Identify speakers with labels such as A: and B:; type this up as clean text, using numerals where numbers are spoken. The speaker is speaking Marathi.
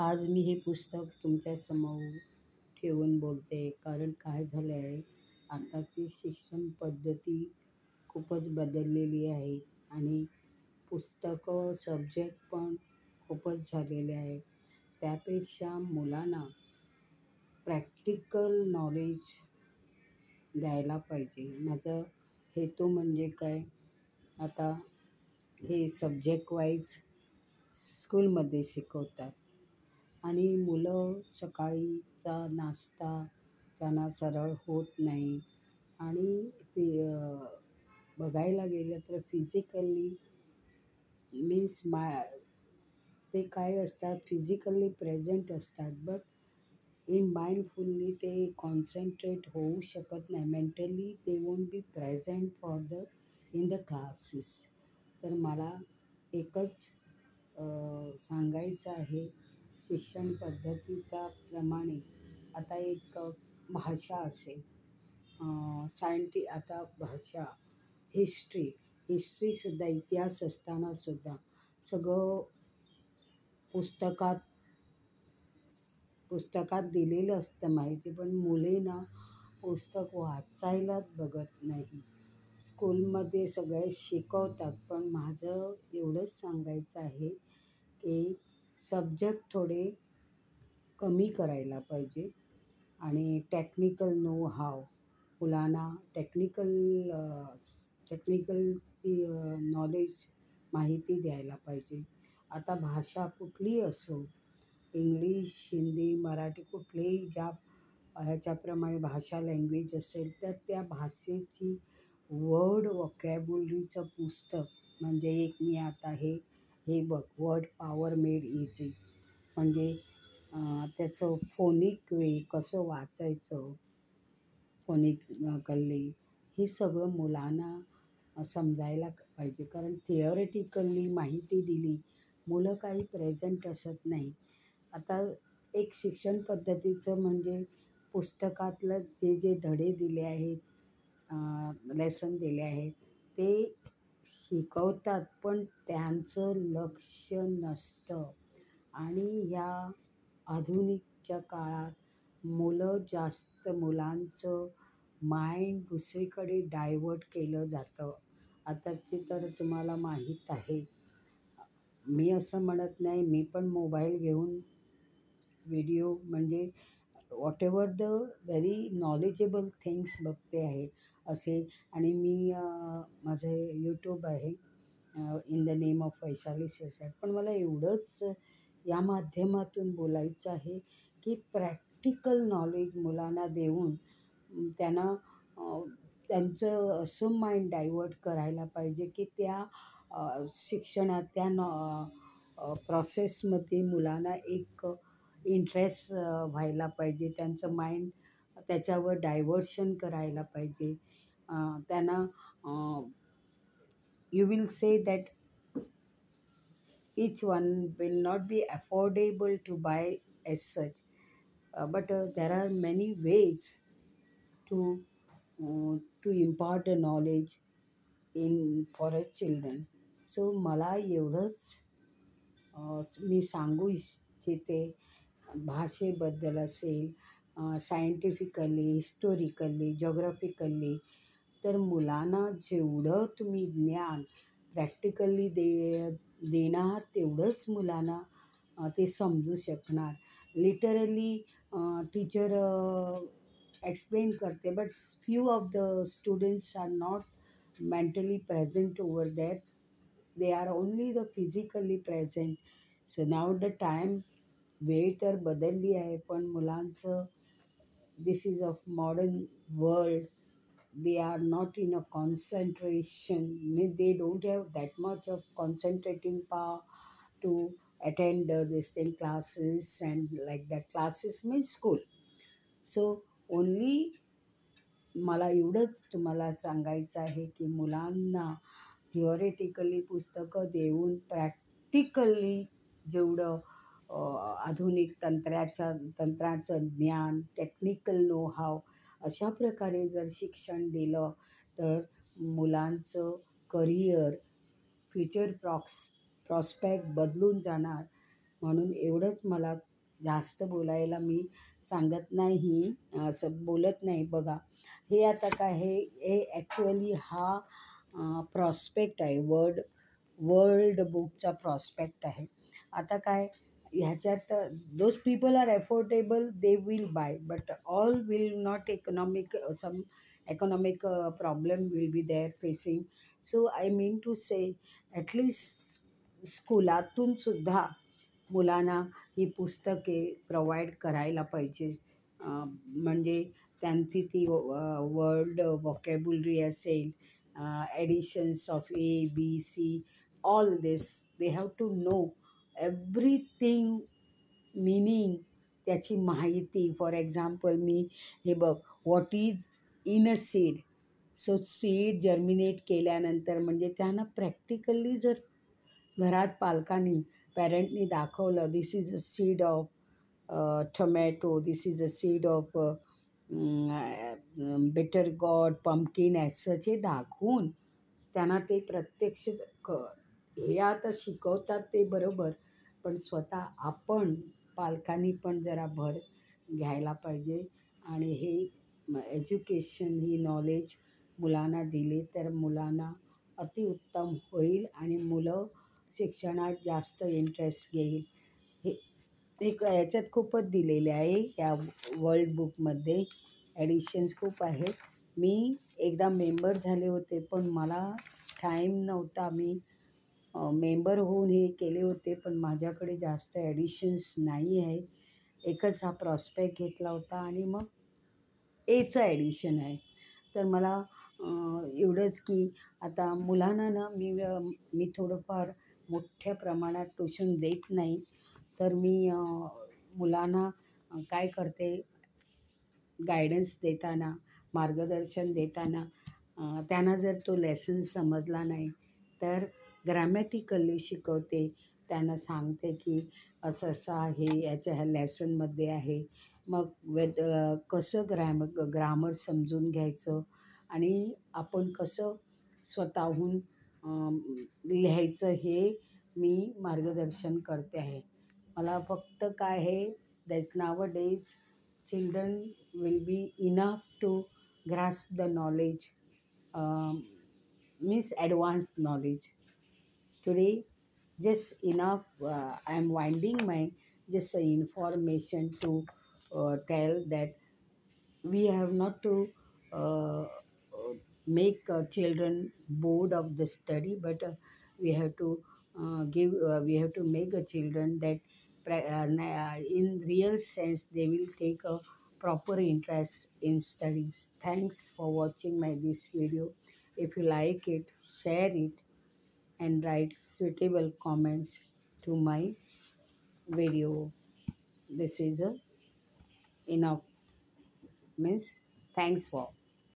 A: आज मी हे पुस्तक तुमच्यासमोर ठेवून बोलते कारण काय झालं आहे, आताची शिक्षण पद्धती खूपच बदललेली आहे आणि पुस्तकं, सब्जेक्ट पण खूपच झालेले आहे. त्यापेक्षा मुलांना प्रॅक्टिकल नॉलेज द्यायला पाहिजे. माझा हेतू म्हणजे काय, आता हे सब्जेक्ट वाईज स्कूलमध्ये शिकवतात आणि मुलं सकाळीचा नाश्ता त्यांना सरळ होत नाही आणि बघायला गेलं तर फिजिकली मीन्स ते काय असतात, फिजिकली प्रेझेंट असतात, बट इन माइंडफुल्ली ते कॉन्सन्ट्रेट होऊ शकत नाही. मेंटली ते won't be present for the in the classes. तर मला एकच सांगायचं आहे, शिक्षण पद्धतीचा प्रमाणे आता एक भाषा असेल, आता भाषा, हिस्ट्रीसुद्धा, इतिहास असतानासुद्धा सगळं पुस्तकात पुस्तकात दिलेलं असतं माहिती, पण मुले ना पुस्तक वाचायलाच बघत नाही. स्कूलमध्ये सगळे शिकवतात, पण माझं एवढंच सांगायचं आहे की सब्जेक्ट थोडे कमी करायला पाहिजे आणि टेक्निकल नो हाव मुलांना टेक्निकलची नॉलेज, माहिती द्यायला पाहिजे. आता भाषा कुठलीही असो, इंग्लिश, हिंदी, मराठी, कुठलेही ज्या ह्याच्याप्रमाणे भाषा लँग्वेज असेल, तर त्या भाषेची वर्ड वॉकॅब्युलरीचं पुस्तक म्हणजे एक मी आता हे बघ, वर्ड पॉवर मेड इझी, म्हणजे त्याचं फोनिक वे कसं वाचायचं, फोनिकली हे सगळं मुलांना समजायला पाहिजे. कारण थिअरेटिकली माहिती दिली, मुलं काही प्रेझेंट असत नाही. आता एक शिक्षण पद्धतीचं म्हणजे पुस्तकातलं जे धडे दिले आहेत, लेसन दिले आहेत, ते शिकवतात, पण त्यांचं लक्ष नसतं. आणि ह्या आधुनिकच्या काळात मुलांचं माइंड दुसरीकडे डायव्हर्ट केलं जातं. आताची तर तुम्हाला माहीत आहे, मी असं म्हणत नाही, मी पण मोबाईल घेऊन व्हिडिओ म्हणजे whatever the very knowledgeable things बघते आहे असे. आणि मी माझं यूट्यूब आहे, in the name of Vaishali Shirsat. पण मला एवढंच या माध्यमातून बोलायचं आहे की प्रॅक्टिकल नॉलेज मुलांना देऊन त्यांना त्यांचं असं माइंड डायव्हर्ट करायला पाहिजे की त्या शिक्षणात, त्या प्रोसेसमध्ये मुलांना एक इंटरेस्ट व्हायला पाहिजे. त्यांचं माइंड त्याच्यावर डायव्हर्शन करायला पाहिजे. त्यांना you will say that each one will not be affordable to buy as such, but there are many ways to impart the knowledge in for a children. So मला एवढंच मी सांगू इच्छिते. भाषेबद्दल असेल, सायंटिफिकली, हिस्टोरिकली, जॉग्रॉफिकली, तर मुलांना जेवढं तुम्ही ज्ञान प्रॅक्टिकली देणार, तेवढंच मुलांना ते समजू शकणार. लिटरली टीचर एक्सप्लेन करते, but few of the students are not mentally present over that, they are only the physically present. So now the time, वेळ तर बदलली आहे, पण मुलांचं this is of modern world, they are not in a concentration, they don't have that much of concentrating power to attend this thing classes, and like that classes means school. So only मला एवढंच तुम्हाला सांगायचं आहे की मुलांना थिओरेटिकली पुस्तकं देऊन प्रॅक्टिकली जेवढं आधुनिक तंत्राचं ज्ञान, टेक्निकल नो हाव, अशा प्रकारे जर शिक्षण दिलं तर मुलांचं करिअर, फ्युचर प्रॉस्पेक्ट बदलून जाणार. म्हणून एवढंच मला जास्त बोलायला मी सांगत नाही, असं बोलत नाही. बघा, हे आता काय, हे हे ॲक्च्युअली हा प्रॉस्पेक्ट आहे, वर्ल्ड बुकचा प्रॉस्पेक्ट आहे. आता काय ह्याच्यात, those people are affordable they will buy, but all will not economic, some economic problem will be there facing. So I mean to say, at least स्कूलातून सुद्धा मुलांना ही पुस्तके प्रोव्हाइड करायला पाहिजे. म्हणजे त्यांची ती वर्ल्ड व्हॉकॅब्युलरी असेल, additions of A B C, all this they have to know everything, meaning, त्याची माहिती. फॉर एक्झाम्पल, मी हे बघ, what is in a seed. So seed germinate केल्यानंतर म्हणजे त्यांना प्रॅक्टिकली जर घरात पालकांनी, पॅरेंटनी दाखवलं, this is a seed of tomato, this is a seed of bitter gourd, pumpkin, as हे दाखवून त्यांना ते प्रत्यक्ष क हे आता शिकवतात ते बरोबर, पण स्वतः आपण पालकांनी पण जरा भर घ्यायला पाहिजे. आणि हे एज्युकेशन, ही नॉलेज मुलांना दिली तर मुलांना अतिउत्तम होईल आणि मुलं शिक्षणात जास्त इंटरेस्ट घेईल. हे एक याच्यात खूपच दिलेले आहे, या वर्ल्ड बुकमध्ये ॲडिशन्स खूप आहेत. मी एकदा मेंबर झाले होते, पण मला टाईम नव्हता. मी मेंबर होऊन हे केले होते, पण माझ्याकडे जास्त ॲडिशन्स नाही आहे. एकच हा प्रॉस्पेक्ट घेतला होता आणि मग एचं ॲडिशन आहे. तर मला एवढंच की आता मुलांना ना, मी थोडंफार मोठ्या प्रमाणात ट्यूशन देत नाही. तर मी मुलांना काय करते, गायडन्स देताना, मार्गदर्शन देताना, त्यांना जर तो लेसन समजला नाही तर ग्रॅमॅटिकली शिकवते. त्यांना सांगते की असं असं आहे, याच्या ह्या लेसनमध्ये आहे. मग कसं ग्रामर समजून घ्यायचं आणि आपण कसं स्वतःहून लिहायचं, हे मी मार्गदर्शन करते आहे. मला फक्त काय आहे, that's nowadays children will be enough to grasp the knowledge, means advanced knowledge. Today, just enough, I am winding my just information to tell that we have not to uh, make children bored of the study, but we have to we have to make a children that in real sense they will take a proper interest in studies. Thanks for watching my this video. If you like it, share it and write suitable comments to my video. This is a enough, means thanks for